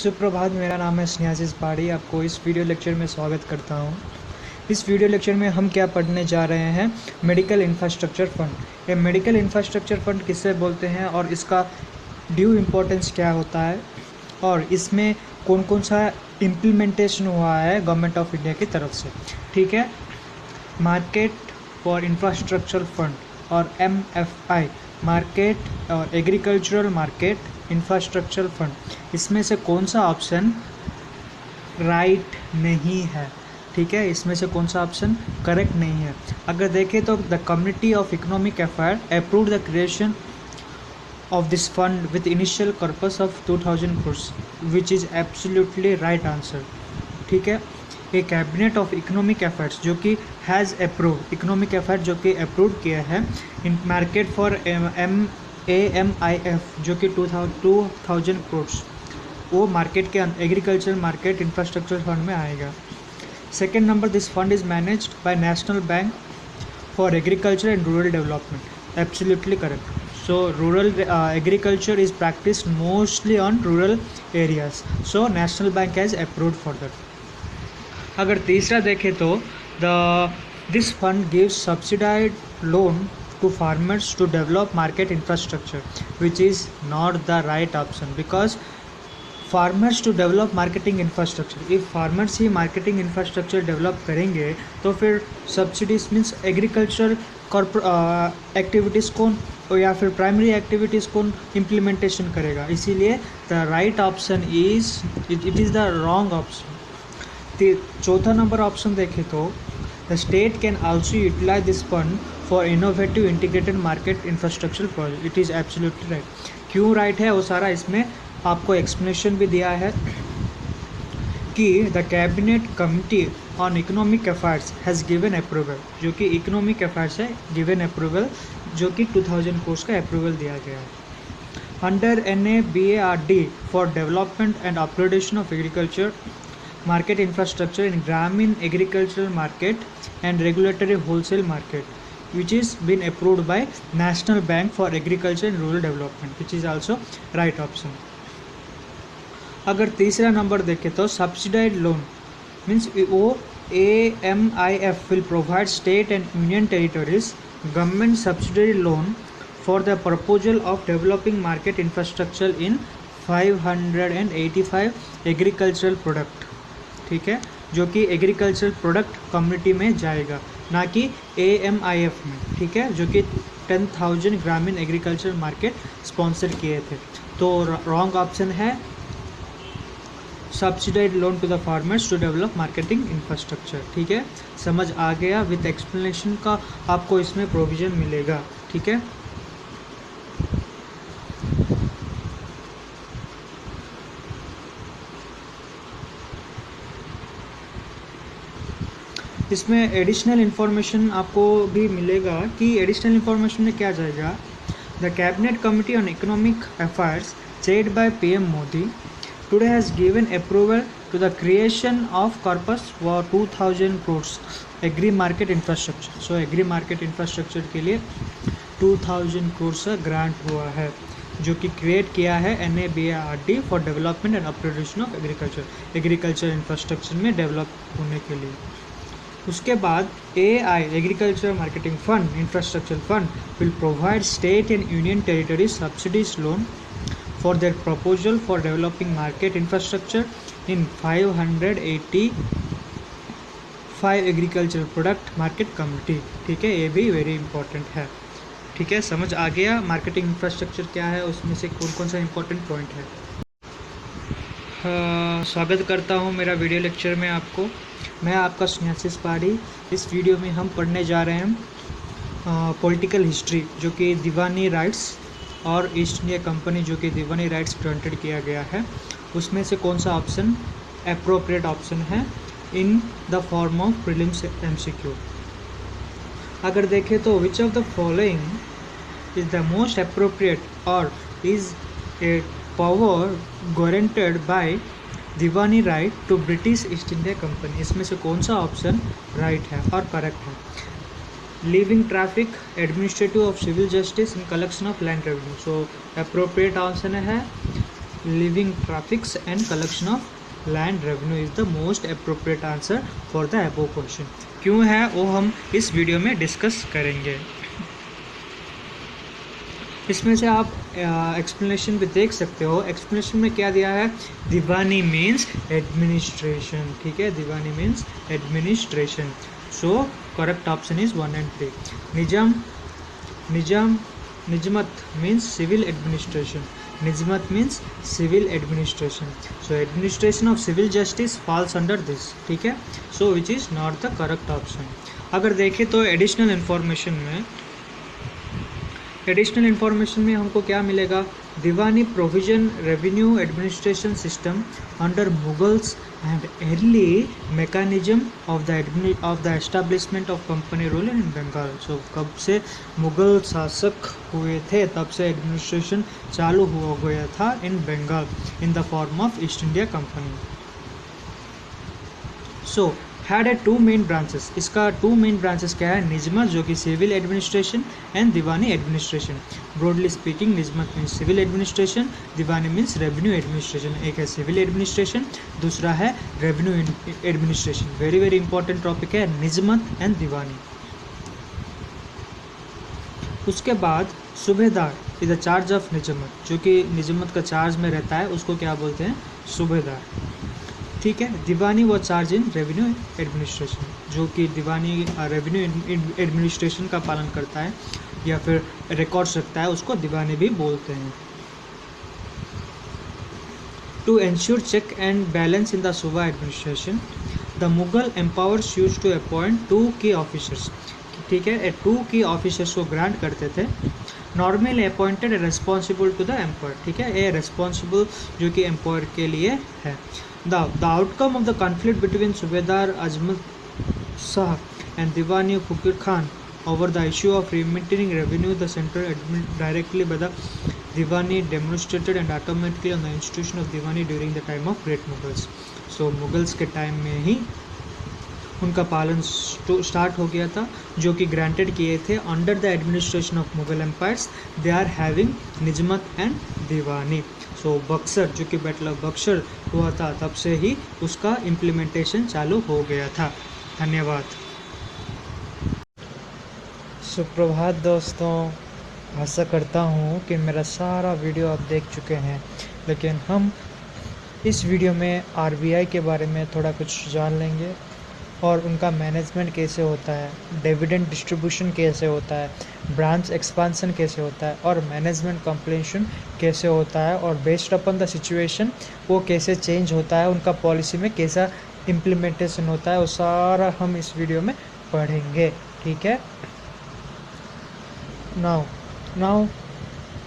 सुप्रभात। मेरा नाम है स्नेहासिस पहाड़ी। आपको इस वीडियो लेक्चर में स्वागत करता हूं। इस वीडियो लेक्चर में हम क्या पढ़ने जा रहे हैं, मेडिकल इंफ्रास्ट्रक्चर फंड। ये मेडिकल इंफ्रास्ट्रक्चर फंड किससे बोलते हैं और इसका ड्यू इम्पोर्टेंस क्या होता है और इसमें कौन कौन सा इम्प्लीमेंटेशन हुआ है गवर्नमेंट ऑफ इंडिया की तरफ से। ठीक है, मार्केट फॉर इंफ्रास्ट्रक्चर फंड और MFI, मार्केट और एग्रीकल्चरल मार्केट इंफ्रास्ट्रक्चर फंड, इसमें से कौन सा ऑप्शन राइट नहीं है। ठीक है, इसमें से कौन सा ऑप्शन करेक्ट नहीं है। अगर देखें तो the committee of economic affair approve the creation of this fund with initial corpus of 2000 crores, which is absolutely right answer. ठीक है, ये कैबिनेट ऑफ इकोनॉमिक अफेयर्स जो कि हैज़ अप्रूव, इकोनॉमिक अफेयर जो कि अप्रूव किया है इन मार्केट फॉर AMIF जो कि 2000 करोड़, वो मार्केट के एग्रीकल्चर मार्केट इंफ्रास्ट्रक्चर फंड में आएगा। Second number, this fund is managed by national bank for agriculture and rural development. Absolutely correct. So rural agriculture is practiced mostly on rural areas. So National Bank has approved for that. अगर तीसरा देखें तो this fund gives subsidized loan to farmers to develop market infrastructure, which is not the right option because farmers to develop marketing infrastructure, if farmers ही marketing infrastructure develop करेंगे तो फिर subsidies means agriculture activities कौन या फिर primary activities कौन implementation करेगा। इसीलिए the right option is it is the wrong option. चौथा नंबर ऑप्शन देखें तो the state can also utilise this fund for innovative integrated market infrastructure project. It is absolutely right. क्यों right है वो सारा इसमें आपको एक्सप्लेनेशन भी दिया है कि the cabinet committee on economic affairs has given approval, जो कि इकोनॉमिक अफेयर्स है गिवन अप्रूवल, जो कि 2000 कोर्स का अप्रूवल दिया गया है। Under NABARD for development and upgradation of agriculture market infrastructure in ग्रामीण agricultural market and regulatory wholesale market, which is been approved by National Bank for Agriculture and Rural Development, which is also right option. अगर तीसरा number देखें तो subsidise loan means वो AMIF will provide state and union territories government subsidiary loan for the proposal of developing market infrastructure in 585 agricultural product। ठीक है, जो कि agricultural product community में जाएगा, ना कि AMIF में। ठीक है, जो कि 10,000 ग्रामीण एग्रीकल्चर मार्केट स्पॉन्सर किए थे। तो रॉन्ग ऑप्शन है subsidise loan to the farmers to develop marketing infrastructure. ठीक है, समझ आ गया। विथ एक्सप्लेनेशन का आपको इसमें प्रोविज़न मिलेगा। ठीक है, इसमें एडिशनल इन्फॉर्मेशन आपको भी मिलेगा कि एडिशनल इन्फॉर्मेशन में क्या जाएगा। The cabinet committee on economic affairs chaired by PM Modi today has given approval to the creation of corpus for 2000 crores agri market infrastructure. So agri market infrastructure के लिए 2000 crores का ग्रांट हुआ है, जो कि क्रिएट किया है NABARD for development and upgradation of agriculture infrastructure में डेवलप होने के लिए। उसके बाद AI agriculture marketing fund infrastructure fund will provide state and union territory subsidies loan for their proposal for developing market infrastructure in 585 agriculture product market community. ठीक है, ये भी वेरी इंपॉर्टेंट है। ठीक है, समझ आ गया मार्केटिंग इंफ्रास्ट्रक्चर क्या है, उसमें से कौन कौन सा इंपॉर्टेंट पॉइंट है। स्वागत करता हूँ मेरा वीडियो लेक्चर में आपको। मैं आपका स्नेहासिस पहाड़ी। इस वीडियो में हम पढ़ने जा रहे हैं पॉलिटिकल हिस्ट्री, जो कि दीवानी राइट्स और ईस्ट इंडिया कंपनी, जो कि दीवानी राइट्स ग्रांटेड किया गया है, उसमें से कौन सा ऑप्शन अप्रोप्रिएट ऑप्शन है in the form of prelims MCQ। अगर देखें तो which of the following is the most appropriate और is a power guaranteed by Diwani right to British East India company. इसमें से कौन सा ऑप्शन राइट है और करेक्ट है। Leaving traffic administrative of civil justice in collection of land revenue. So appropriate option है living traffics and collection of land revenue is the most appropriate answer for the above question. क्यों है वो हम इस video में discuss करेंगे। इसमें से आप एक्सप्लेनेशन भी देख सकते हो। एक्सप्लेनेशन में क्या दिया है, दीवानी मीन्स एडमिनिस्ट्रेशन, ठीक है, Diwani means administration. So correct option is 1 and 3। Nizamat means civil administration, Nizamat means civil administration. So administration of civil justice falls under this, ठीक है। So which is not the correct option. अगर देखें तो एडिशनल इन्फॉर्मेशन में हमको क्या मिलेगा, Diwani provision revenue administration system under Mughals and early mechanism of the establishment of company rule in Bengal. So कब से मुगल शासक हुए थे तब से एडमिनिस्ट्रेशन चालू हो गया था in Bengal in the form of East India company. So had a 2 main branches. इसका 2 मेन ब्रांचेस क्या है, निजमत जो कि civil administration and Diwani administration. Broadly speaking Nizamat means civil administration, Diwani means revenue administration. एक है सिविल एडमिनिस्ट्रेशन, दूसरा है revenue administration. Very very important topic है निजमत एंड दीवानी। उसके बाद subedar is the charge of Nizamat, जो कि निजमत का चार्ज में रहता है उसको क्या बोलते हैं, सूबेदार, ठीक है। दीवानी वो चार्ज इन रेवेन्यू एडमिनिस्ट्रेशन, जो कि दीवानी रेवेन्यू एडमिनिस्ट्रेशन का पालन करता है या फिर रिकॉर्ड्स रखता है, उसको दीवानी भी बोलते हैं। To ensure check and balance in the suba administration the Mughal emperors used to appoint 2 की ऑफिसर्स, ठीक है, 2 की ऑफिसर्स को ग्रांट करते थे। Normally appointed responsible to the empire, ठीक है, ये रेस्पॉन्सिबल जो कि एम्पायर के लिए है। The outcome of the conflict between Subedar Ajmal Shah and Diwani Fakir Khan over the issue of maintaining revenue, the center directly by the Diwani demonstrated and automatically on the institution of Diwani during the time of Great Mughals. So Mughals के time में ही उनका पालन start हो गया था, जो कि granted किए थे under the administration of Mughal empires. They are having Nizamat and Diwani. So Buxar जो कि बैटल ऑफ बक्सर हुआ था तब से ही उसका इम्प्लीमेंटेशन चालू हो गया था। धन्यवाद। सुप्रभात दोस्तों, आशा करता हूँ कि मेरा सारा वीडियो आप देख चुके हैं, लेकिन हम इस वीडियो में आरबीआई के बारे में थोड़ा कुछ जान लेंगे और उनका मैनेजमेंट कैसे होता है, डिविडेंड डिस्ट्रीब्यूशन कैसे होता है, ब्रांच एक्सपांसन कैसे होता है और मैनेजमेंट कंप्लीशन कैसे होता है, और बेस्ड अपन द सिचुएशन वो कैसे चेंज होता है, उनका पॉलिसी में कैसा इम्प्लीमेंटेशन होता है, वो सारा हम इस वीडियो में पढ़ेंगे, ठीक है। नाउ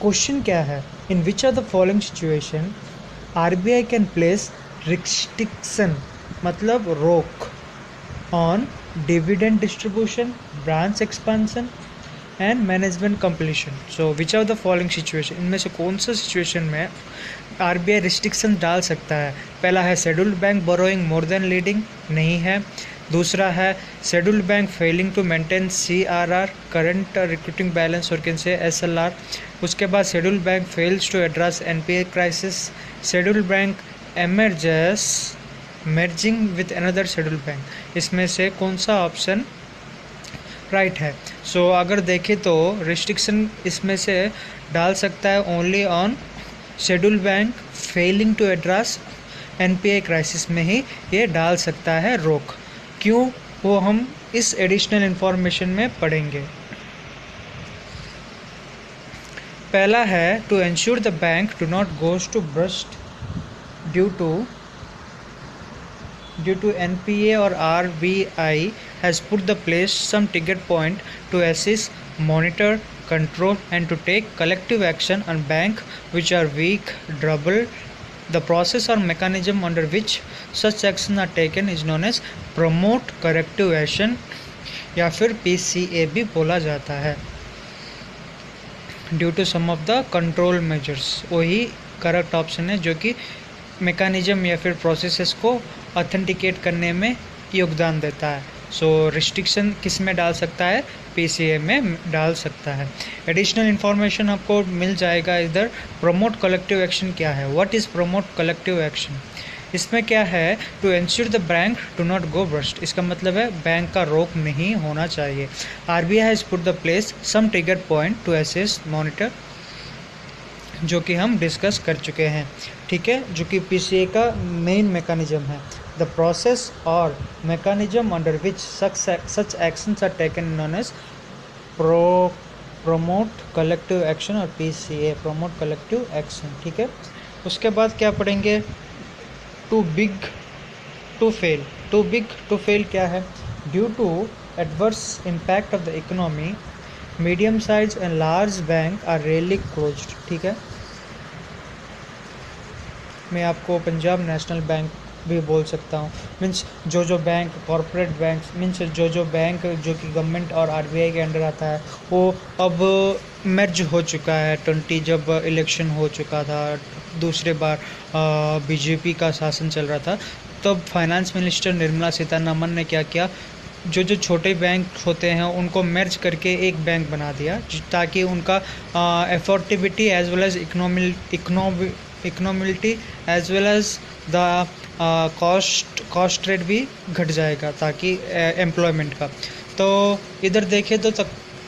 क्वेश्चन क्या है, in which of the following situation RBI can place restriction, मतलब रोक, on dividend distribution, branch expansion and management completion. So which of the following situation, इनमें से कौन सा सिचुएशन में आरबीआई रिस्ट्रिक्शन डाल सकता है। पहला है scheduled bank borrowing more than lending, नहीं है। दूसरा है scheduled bank failing to maintain CRR, current recruiting balance, और कैन से SLR। उसके बाद scheduled bank fails to address NPA crisis, scheduled bank emerges merging with another scheduled bank. इसमें से कौन सा ऑप्शन राइट है। सो अगर देखें तो रिस्ट्रिक्शन इसमें से डाल सकता है only on scheduled bank failing to address NPA crisis में ही ये डाल सकता है रोक। क्यों, वो हम इस एडिशनल इंफॉर्मेशन में पढ़ेंगे। पहला है to ensure the bank do not goes to bust due to NPA or RBI has put the place some ticket point to assist, monitor, control and to take collective action on bank which are weak, trouble. The process or mechanism under which such action are taken is known as promote corrective action या फिर PCA भी बोला जाता है। Due to some of the control measures, वही correct option है जो कि मैकेनिज्म या फिर प्रोसेसेस को ऑथेंटिकेट करने में योगदान देता है। सो रिस्ट्रिक्शन किस में डाल सकता है, PCA में डाल सकता है। एडिशनल इन्फॉर्मेशन आपको मिल जाएगा इधर। प्रमोट कलेक्टिव एक्शन क्या है, what is promote collective action. इसमें क्या है, to ensure the bank to not go bust, इसका मतलब है बैंक का रोक नहीं होना चाहिए। RBI has put the place some trigger point to assess monitor, जो कि हम डिस्कस कर चुके हैं, ठीक है, जो कि PCA का मेन मैकेनिज्म है। द प्रोसेस और mechanism under which such actions are taken known as promote collective action और PCA प्रमोट कलेक्टिव एक्शन, ठीक है। उसके बाद क्या पढ़ेंगे, too big to fail. Too big to fail क्या है, due to adverse impact of the economy medium size and large bank are rarely closed, ठीक है। मैं आपको पंजाब नेशनल बैंक भी बोल सकता हूँ, मीन्स जो बैंक कॉरपोरेट बैंक, मीन्स जो बैंक जो कि गवर्नमेंट और RBI के अंडर आता है, वो अब मर्ज हो चुका है। 20 जब इलेक्शन हो चुका था, दूसरे बार BJP का शासन चल रहा था, तब फाइनेंस मिनिस्टर निर्मला सीतारमण ने क्या किया, जो छोटे बैंक होते हैं उनको मर्ज करके एक बैंक बना दिया, ताकि उनका affordability as well as economicality as well as the cost rate भी घट जाएगा, ताकि एम्प्लॉयमेंट का। तो इधर देखें तो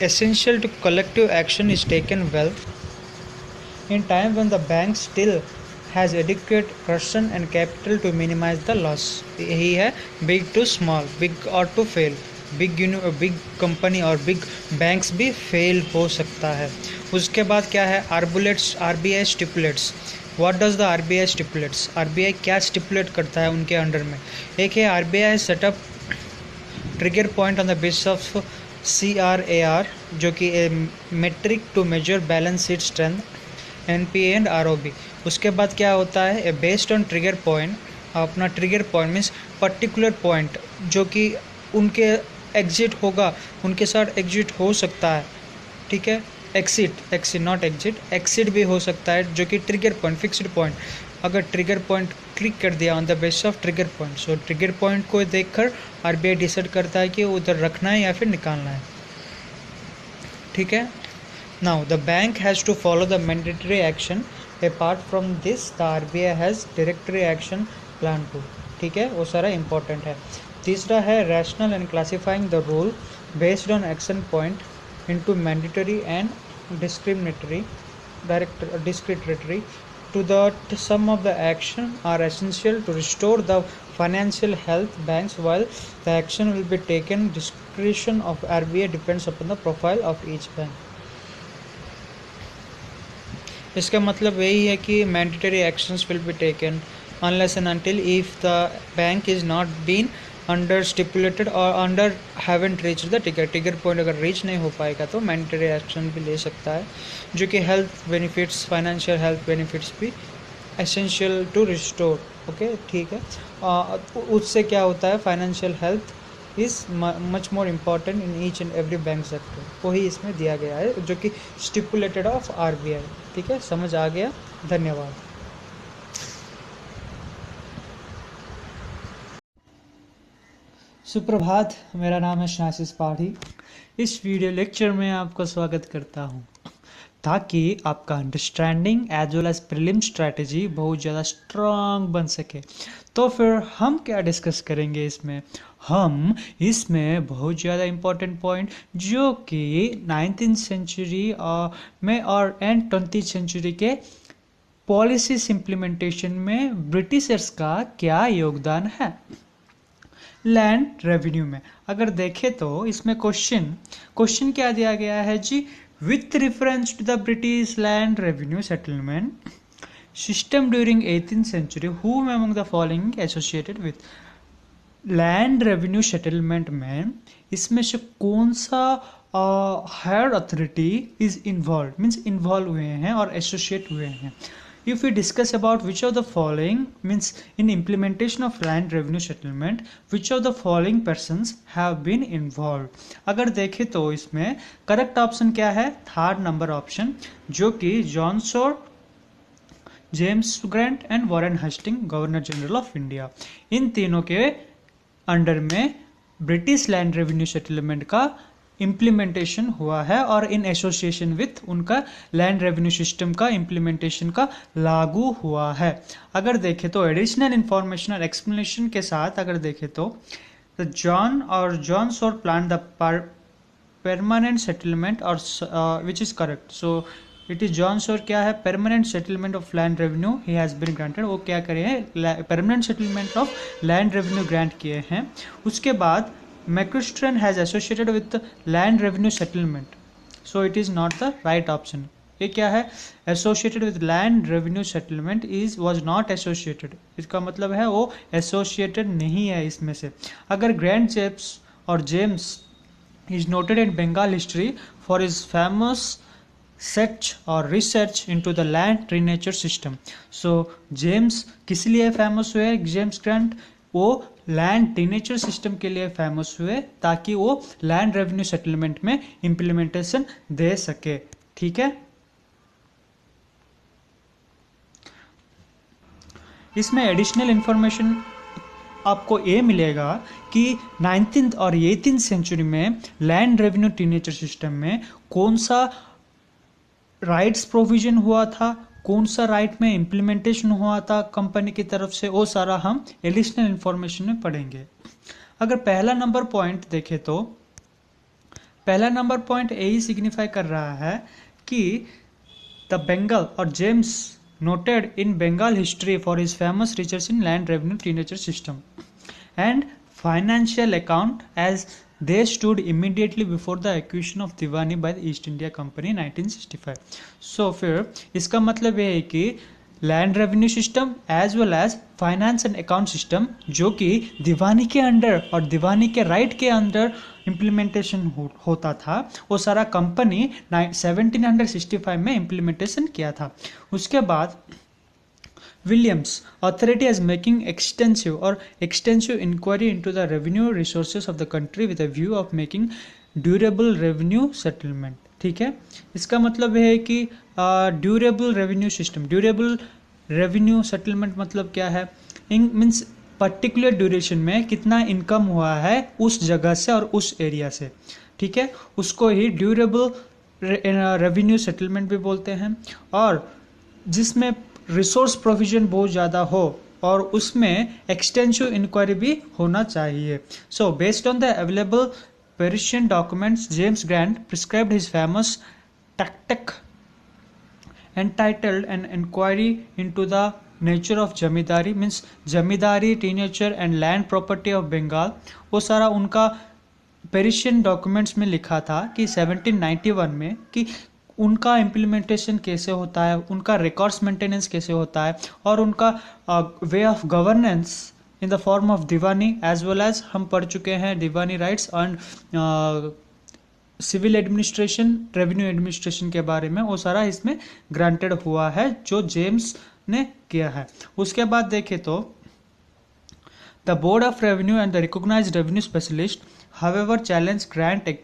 essential to collective action is taken well in time when the bank still has adequate cushion and capital to minimize the loss. यही है बिग टू स्मॉल, बिग और टू फेल। बिग कंपनी और big banks भी fail हो सकता है। उसके बाद क्या है, RBI stipulates. What does the RBI stipulates, RBI क्या स्टिपुलेट करता है उनके अंडर में। एक है RBI setup trigger point on the basis of CRAR, जो कि metric to measure balance sheet strength, NPA and ROB। उसके बाद क्या होता है, बेस्ड ऑन ट्रिगर पॉइंट, अपना trigger point means particular point जो कि उनके एग्जिट होगा, उनके साथ एग्जिट हो सकता है, ठीक है। एक्सिट नॉट एक्सिट भी हो सकता है, जो कि ट्रिगर पॉइंट, फिक्स्ड पॉइंट। अगर ट्रिगर पॉइंट क्लिक कर दिया on the basis of trigger point, so trigger point को देखकर RBI डिसाइड करता है कि उधर रखना है या फिर निकालना है, ठीक है। Now the bank has to follow the mandatory action. Apart from this the RBI has directory action plan to, ठीक है, वो सारा इंपॉर्टेंट है। तीसरा है rational and classifying the rule based on action point into mandatory and discriminatory to that some of the action are essential to restore the financial health banks, while the action will be taken discretion of RBI depends upon the profile of each bank। इसका मतलब यही है कि mandatory actions will be taken unless and until if the bank is not been under stipulated और under haven't reach the trigger point. अगर reach नहीं हो पाएगा तो मैंडेटरी एक्शन भी ले सकता है, जो कि health benefits, financial health benefits भी एसेंशियल टू रिस्टोर, ओके, ठीक है। उससे क्या होता है, financial health is much more important in each and every bank sector, वही इसमें दिया गया है, जो कि स्टिपुलेटेड ऑफ RBI, ठीक है। समझ आ गया, धन्यवाद। सुप्रभात, मेरा नाम है शाशिश पाठी। इस वीडियो लेक्चर में आपका स्वागत करता हूं, ताकि आपका understanding as well as prelim strategy बहुत ज़्यादा स्ट्रांग बन सके। तो फिर हम क्या डिस्कस करेंगे इसमें, हम इसमें बहुत ज़्यादा इम्पोर्टेंट पॉइंट जो कि 19th सेंचुरी में और एंड 20th सेंचुरी के पॉलिसीज इम्प्लीमेंटेशन में ब्रिटिशर्स का क्या योगदान है लैंड रेवेन्यू में। अगर देखें तो इसमें क्वेश्चन क्या दिया गया है जी, with reference to the British land revenue settlement system during 18th century, whom among the following associated with. Land revenue settlement में इसमें से कौन सा higher authority is involve, means involve हुए हैं और एसोसिएट हुए हैं। If we discuss about which of the following, means in implementation of land revenue settlement, which of the following persons have been involved। अगर देखें तो इसमें करेक्ट ऑप्शन क्या है, थर्ड नंबर ऑप्शन, जो कि John Shore, James Grant and Warren Hasting, governor general of India. इन तीनों के अंडर में ब्रिटिश लैंड रेवेन्यू सेटलमेंट का इम्प्लीमेंटेशन हुआ है और इन एसोसिएशन विथ उनका लैंड रेवेन्यू सिस्टम का इम्प्लीमेंटेशन का लागू हुआ है। अगर देखें तो एडिशनल इंफॉर्मेशन और एक्सप्लेनेशन के साथ अगर देखें तो जॉन सोर प्लान द परमानेंट सेटलमेंट और which is correct. So it is John Shore क्या है, permanent settlement of land revenue he has been granted. वो क्या करे हैं, permanent settlement of land revenue grant किए हैं। उसके बाद मैक्रोस्ट्रेन has associated with land revenue settlement, so it is not the right option. ये क्या है, associated with land revenue settlement was not associated, इसका मतलब है वो एसोसिएटेड नहीं है इसमें से। अगर grand James is noted in Bengal history for his famous search or research into the land renature system. So James किस लिए फेमस हुए, जेम्स ग्रांट वो लैंड रीनेचर सिस्टम के लिए फेमस हुए ताकि वो लैंड रेवेन्यू सेटलमेंट में इम्प्लीमेंटेशन दे सके। ठीक है, इसमें एडिशनल इंफॉर्मेशन आपको ये मिलेगा कि 19th और 18th सेंचुरी में लैंड रेवेन्यू रीनेचर सिस्टम में कौन सा राइट्स प्रोविजन हुआ था, कौन सा राइट में इम्प्लीमेंटेशन हुआ था कंपनी की तरफ से, वो सारा हम एडिशनल इंफॉर्मेशन में पढ़ेंगे। अगर पहला नंबर पॉइंट देखें तो पहला नंबर पॉइंट यही सिग्निफाई कर रहा है कि द बंगाल और James noted in Bengal history for his famous research in land revenue renature system and financial account as they stood immediately before the acquisition of Diwani by the East India Company 1965। So फिर इसका मतलब ये है कि land revenue system as well as finance and account system जो कि दीवानी के under और दीवानी के राइट के अंडर इम्प्लीमेंटेशन होता था, वो सारा कंपनी 1765 में इम्प्लीमेंटेशन किया था। उसके बाद Williams authority as making extensive inquiry into the revenue resources of the country with a view of making durable revenue settlement. ठीक है, इसका मतलब है कि durable revenue system, durable revenue settlement मतलब क्या है, मीन्स पर्टिकुलर ड्यूरेशन में कितना इनकम हुआ है उस जगह से और उस एरिया से। ठीक है, उसको ही ड्यूरेबल रेवेन्यू सेटलमेंट भी बोलते हैं। और जिसमें रिसोर्स प्रोविजन बहुत ज़्यादा हो और उसमें एक्सटेंसिव इंक्वायरी भी होना चाहिए। So based on the available Parisian documents, James Grant prescribed his famous tactic entitled An Inquiry into the Nature of Jamidari, means Jamidari, Tenure and Land Property of Bengal। वो सारा उनका पेरिशियन documents में लिखा था कि 1791 में कि उनका इम्प्लीमेंटेशन कैसे होता है, उनका रिकॉर्ड्स मेंटेनेंस कैसे होता है और उनका way of governance in the form of Diwani as well as हम पढ़ चुके हैं Diwani rights and civil administration, revenue administration के बारे में, वो सारा इसमें ग्रांटेड हुआ है जो जेम्स ने किया है। उसके बाद देखें तो the board of revenue and the recognised revenue specialist however challenge grant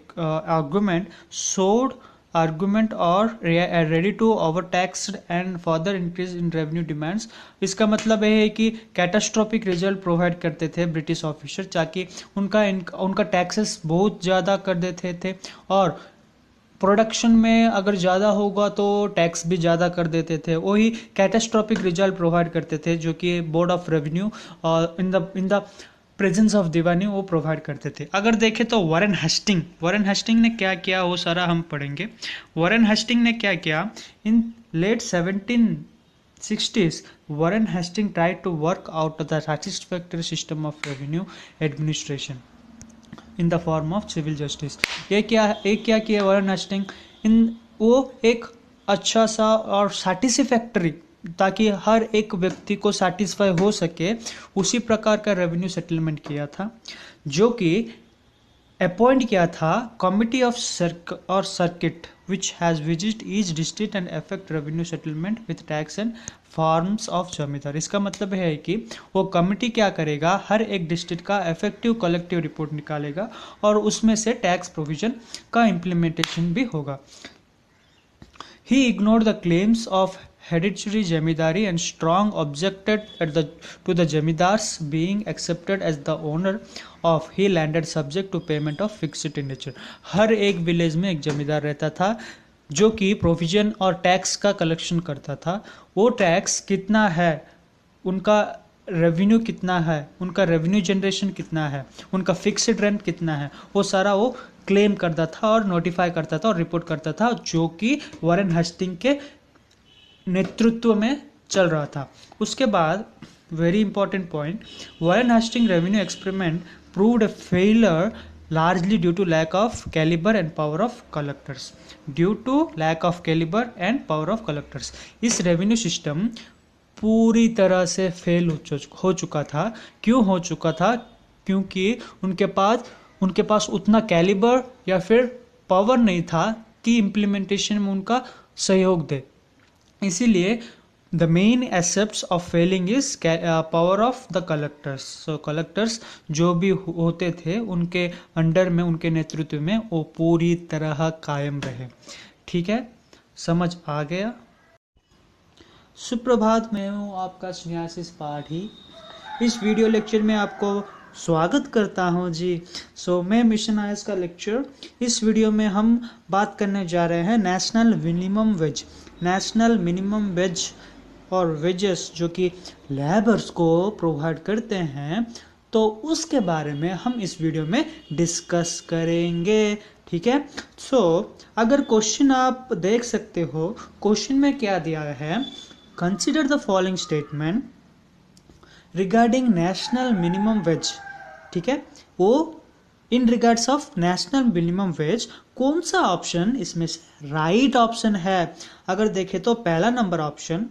argument or ready to overtaxed and further increase in revenue demands। इसका मतलब ये है कि कैटास्ट्रोफिक रिजल्ट प्रोवाइड करते थे ब्रिटिश ऑफिसर ताकि उनका टैक्सेस बहुत ज़्यादा कर देते थे और प्रोडक्शन में अगर ज़्यादा होगा तो टैक्स भी ज़्यादा कर देते थे। वही कैटास्ट्रोफिक रिजल्ट प्रोवाइड करते थे जो कि board of revenue in the presence of Diwani वो प्रोवाइड करते थे। अगर देखें तो वॉरेन हेस्टिंग ने क्या किया वो सारा हम पढ़ेंगे। वॉरेन हेस्टिंग ने क्या किया, in late 1760s Warren Hasting tried to work out the satisfactory system of revenue administration in the form of civil justice. ये क्या किया वॉरेन हेस्टिंग, वो एक अच्छा सा और सैटिस्फैक्टरी ताकि हर एक व्यक्ति को सेटिस्फाई हो सके उसी प्रकार का रेवेन्यू सेटलमेंट किया था, जो कि अपॉइंट किया था committee of circuit which has visit each district and affect revenue settlement with tax and forms of जमींदार। इसका मतलब है कि वो कमिटी क्या करेगा, हर एक डिस्ट्रिक्ट का इफेक्टिव कलेक्टिव रिपोर्ट निकालेगा और उसमें से टैक्स प्रोविजन का इम्प्लीमेंटेशन भी होगा। He ignored the claims of hereditary jamidari and strong objected to the jamidars being accepted as the owner of he landed subject to payment of fixed nature। हर एक village में एक जमींदार रहता था जो कि प्रोविजन और टैक्स का कलेक्शन करता था। वो टैक्स कितना है, उनका रेवेन्यू कितना है, उनका रेवेन्यू जनरेशन कितना है, उनका फिक्स्ड रेंट कितना है, वो सारा वो क्लेम करता था और नोटिफाई करता था और रिपोर्ट करता था, जो कि वॉरेन हेस्टिंग के नेतृत्व में चल रहा था। उसके बाद very important point, Warren Hasting revenue experiment proved a failure largely due to lack of caliber and power of collectors। due to lack of caliber and power of collectors, इस revenue system पूरी तरह से fail हो चुका था। क्यों हो चुका था? क्योंकि उनके पास उतना कैलिबर या फिर पावर नहीं था कि इम्प्लीमेंटेशन में उनका सहयोग दे। इसीलिए the main aspects of failing is power of the collectors. So collectors जो भी होते थे उनके अंडर में, उनके नेतृत्व में वो पूरी तरह कायम रहे। ठीक है, समझ आ गया? सुप्रभात, मैं हूँ आपका स्नेहाशीष पाठी। इस वीडियो लेक्चर में आपको स्वागत करता हूँ जी। मैं मिशन आयस का लेक्चर। इस वीडियो में हम बात करने जा रहे हैं national minimum wage. National minimum wage और वेजेस जो कि लेबर्स को प्रोवाइड करते हैं, तो उसके बारे में हम इस वीडियो में डिस्कस करेंगे। ठीक है, अगर क्वेश्चन आप देख सकते हो, क्वेश्चन में क्या दिया है, consider the following statement regarding national minimum wage. ठीक है, वो in regards of national minimum wage कौन सा ऑप्शन इसमें से राइट ऑप्शन है? अगर देखें तो पहला number option,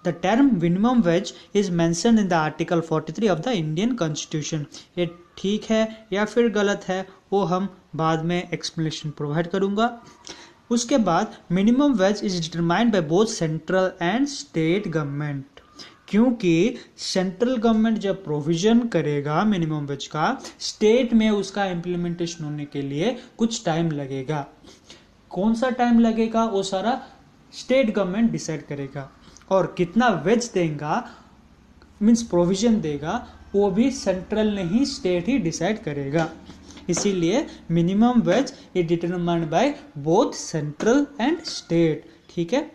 the term minimum wage is mentioned in the article 43 of the Indian constitution. ये ठीक है या फिर गलत है, वो हम बाद में एक्सप्लेनेशन प्रोवाइड करूंगा। उसके बाद minimum wage is determined by both central and state government. क्योंकि सेंट्रल गवर्नमेंट जब प्रोविजन करेगा मिनिमम वेज का, स्टेट में उसका इम्प्लीमेंटेशन होने के लिए कुछ टाइम लगेगा। कौन सा टाइम लगेगा वो सारा स्टेट गवर्नमेंट डिसाइड करेगा, और कितना वेज देगा मीन्स प्रोविजन देगा वो भी सेंट्रल नहीं स्टेट ही डिसाइड करेगा। इसीलिए minimum wage is determined by both central and state. ठीक है,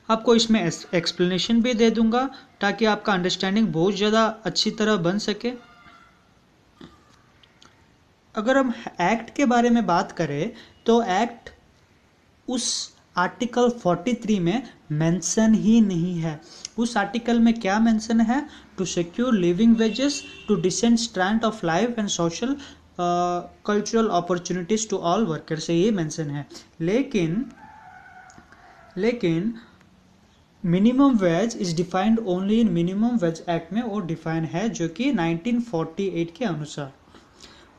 आपको इसमें एक्सप्लेनेशन भी दे दूंगा ताकि आपका अंडरस्टैंडिंग बहुत ज़्यादा अच्छी तरह बन सके। अगर हम एक्ट के बारे में बात करें तो एक्ट उस आर्टिकल 43 में मेंशन ही नहीं है। उस आर्टिकल में क्या मेंशन है? To secure living wages to decent stand of life and social cultural opportunities to all workers, ये मेंशन है। लेकिन minimum wage is defined only in minimum wage act में वो डिफाइन है, जो कि 1948 के अनुसार।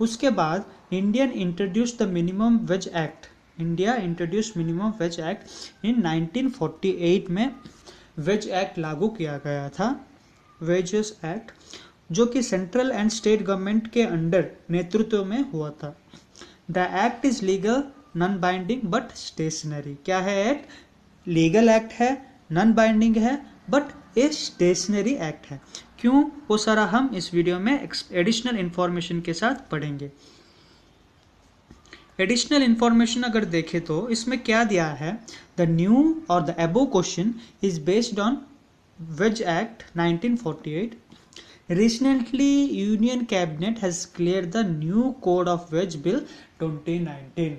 उसके बाद India introduce the minimum wage act. India introduce minimum wage act in 1948 में वेज एक्ट लागू किया गया था, वेजेस एक्ट, जो कि सेंट्रल एंड स्टेट गवर्नमेंट के अंडर नेतृत्व में हुआ था। The act is legal, non binding but stationary. क्या है एक्ट? लीगल एक्ट है, नॉन बाइंडिंग है, बट ये स्टेशनरी एक्ट है। क्यों? वो सारा हम इस वीडियो में एडिशनल इंफॉर्मेशन के साथ पढ़ेंगे। एडिशनल इंफॉर्मेशन अगर देखें तो इसमें क्या दिया है, द न्यू और the above question is based on wage act 1948। Recently union cabinet has clear the new code of wage bill 2019।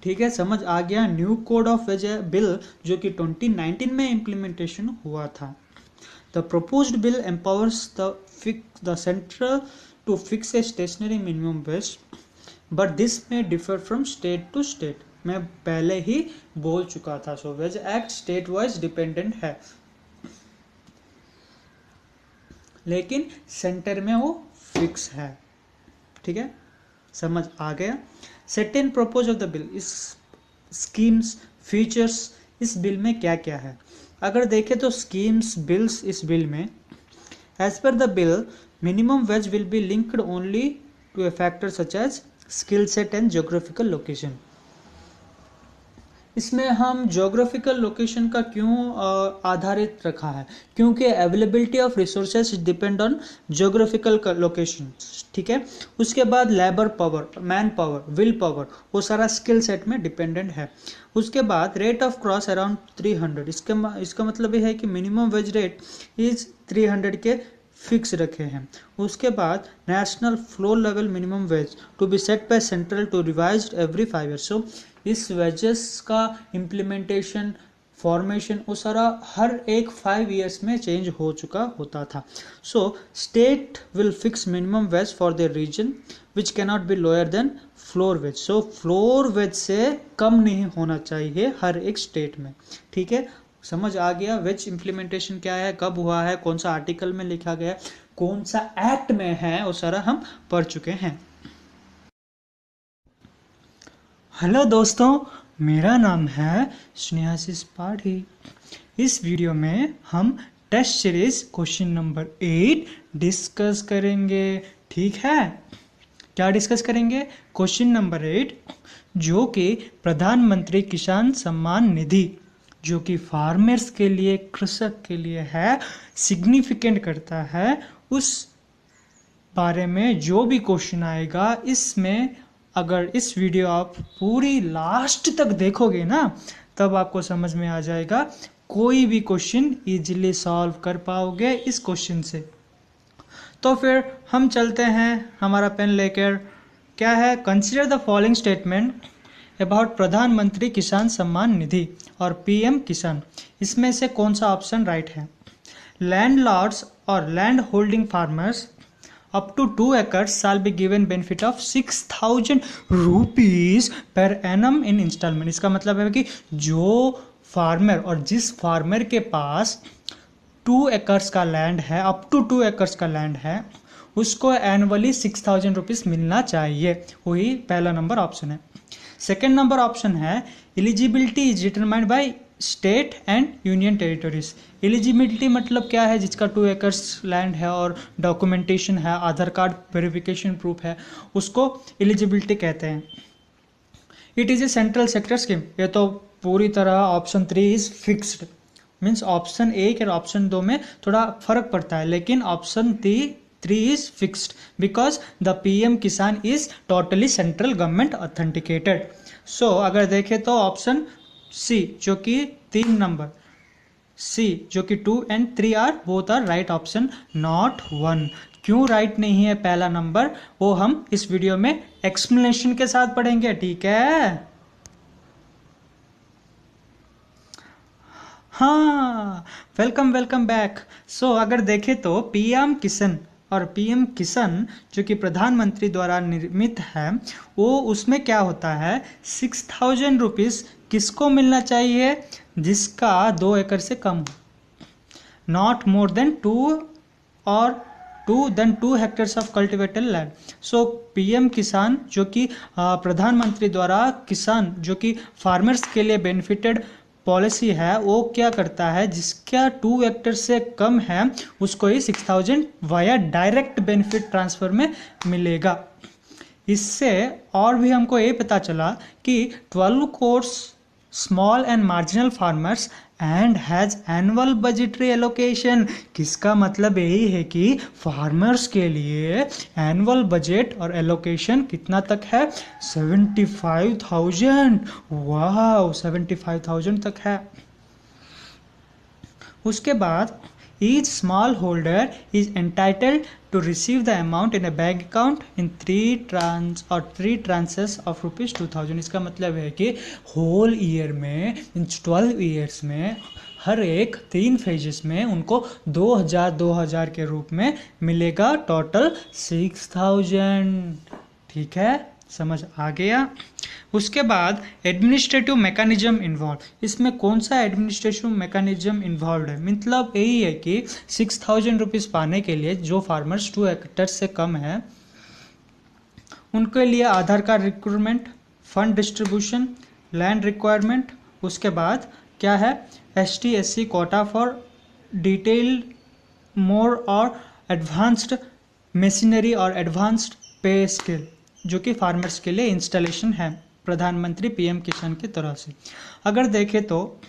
ठीक है, समझ आ गया? New code of wage bill जो कि 2019 में इम्प्लीमेंटेशन हुआ था। The proposed bill empowers the central to fix a stationary minimum wage, but this may differ from state to state. मैं पहले ही बोल चुका था। So wage act state wise dependent है, लेकिन सेंटर में वो फिक्स है। ठीक है, समझ आ गया? Certain propose of the bill, इस स्कीम्स फीचर्स इस बिल में क्या क्या है? अगर देखें तो स्कीम्स बिल्स इस बिल में, as per the bill minimum wage will be linked only to a factor such as skill set and geographical location. इसमें हम जोग्राफिकल लोकेशन का क्यों आधारित रखा है, क्योंकि availability of resources depend on geographical location, ठीक है। उसके बाद labour power, man power, will power, वो सारा स्किल सेट में डिपेंडेंट है। उसके बाद रेट ऑफ क्रॉस अराउंड 300, इसका मतलब ये है कि मिनिमम वेज रेट इज 300 के फिक्स रखे हैं। उसके बाद national floor level minimum wage to be set by central to revised every 5 years. So इस वेजेस का इम्प्लीमेंटेशन, फॉर्मेशन, वो सारा हर एक 5 ईयर्स में चेंज हो चुका होता था। So state will fix minimum wage for the region which cannot be lower than floor wage. So floor wage से कम नहीं होना चाहिए हर एक स्टेट में, ठीक है। समझ आ गया वेज इम्प्लीमेंटेशन क्या है, कब हुआ है, कौन सा आर्टिकल में लिखा गया है, कौन सा एक्ट में है, वो सारा हम पढ़ चुके हैं। हेलो दोस्तों, मेरा नाम है स्नेहाशीष पाठी। इस वीडियो में हम test series question number 8 discuss करेंगे, ठीक है। क्या डिस्कस करेंगे? क्वेश्चन नंबर 8, जो कि प्रधानमंत्री किसान सम्मान निधि, जो कि फार्मर्स के लिए, कृषक के लिए है, सिग्निफिकेंट करता है, उस बारे में जो भी क्वेश्चन आएगा, इसमें अगर इस वीडियो आप पूरी लास्ट तक देखोगे ना, तब आपको समझ में आ जाएगा, कोई भी क्वेश्चन इजीली सॉल्व कर पाओगे इस क्वेश्चन से। तो फिर हम चलते हैं हमारा पेन लेकर। क्या है? Consider the following statement about प्रधानमंत्री किसान सम्मान निधि और पीएम किसान। इसमें से कौन सा ऑप्शन राइट है? लैंडलॉर्ड्स और land holding farmers up to 2 acres shall be given benefit of 6,000 rupees per annum in installment। इसका मतलब है कि जो फार्मर, और जिस फार्मर के पास 2 एकर्स का लैंड है, अप टू 2 एकर्स का लैंड है, उसको एनुअली 6,000 रुपीज़ मिलना चाहिए। वही पहला नंबर ऑप्शन है। सेकेंड नंबर ऑप्शन है eligibility is determined by state and union territories. Eligibility मतलब क्या है? जिसका 2 एकर्स लैंड है और डॉक्यूमेंटेशन है, आधार कार्ड वेरिफिकेशन प्रूफ है, उसको एलिजिबिलिटी कहते हैं। It is a central sector scheme. ये तो पूरी तरह option 3 is fixed, means option 1 और ऑप्शन 2 में थोड़ा फर्क पड़ता है, लेकिन option 3 is fixed because the PM Kisan is totally central government authenticated. So अगर देखें तो ऑप्शन सी, जो कि 3 नंबर सी, जो कि 2 and 3 are both are right option, not 1। क्यों राइट नहीं है पहला नंबर, वो हम इस वीडियो में एक्सप्लेनेशन के साथ पढ़ेंगे, ठीक है। हाँ, वेलकम बैक। सो अगर देखें तो पीएम किसान और पीएम किसान जो कि प्रधानमंत्री द्वारा निर्मित है, वो उसमें क्या होता है, 6,000 रुपीज़ किसको मिलना चाहिए? जिसका 2 एकड़ से कम हो, नॉट मोर देन 2 और 2 hectares of cultivated land. So PM किसान जो कि प्रधानमंत्री द्वारा किसान जो कि फार्मर्स के लिए बेनिफिटेड पॉलिसी है, वो क्या करता है, जिसका 2 हेक्टेयर से कम है उसको ही 6,000 वाया डायरेक्ट बेनिफिट ट्रांसफर में मिलेगा। इससे और भी हमको ये पता चला कि 12 crore small and marginal farmers and has annual budgetary allocation. किसका मतलब यही है कि फार्मर्स के लिए एनुअल बजट और एलोकेशन कितना तक है? 75,000। वाह, 75,000 तक है। उसके बाद each small holder is entitled to receive the amount in a bank account in 3 tranches of rupees 2,000। इसका मतलब है कि होल ईयर में, इन 12 ईयर्स में, हर एक 3 फेजेस में उनको 2,000 के रूप में मिलेगा, टोटल 6,000, ठीक है, समझ आ गया। उसके बाद एडमिनिस्ट्रेटिव मैकेनिज्म इन्वॉल्व। इसमें कौन सा एडमिनिस्ट्रेटिव मैकेनिज्म इन्वॉल्व है? मतलब यही है कि 6,000 रुपीज़ पाने के लिए जो फार्मर्स 2 हेक्टेयर से कम है, उनके लिए Aadhaar card recruitment, fund distribution, land requirement. उसके बाद क्या है? ST SC quota for detailed more और एडवांस्ड मशीनरी और एडवांस्ड पे स्किल, जो कि फार्मर्स के लिए इंस्टॉलेशन है। प्रधानमंत्री पीएम किसान की तरह से। अगर देखें तो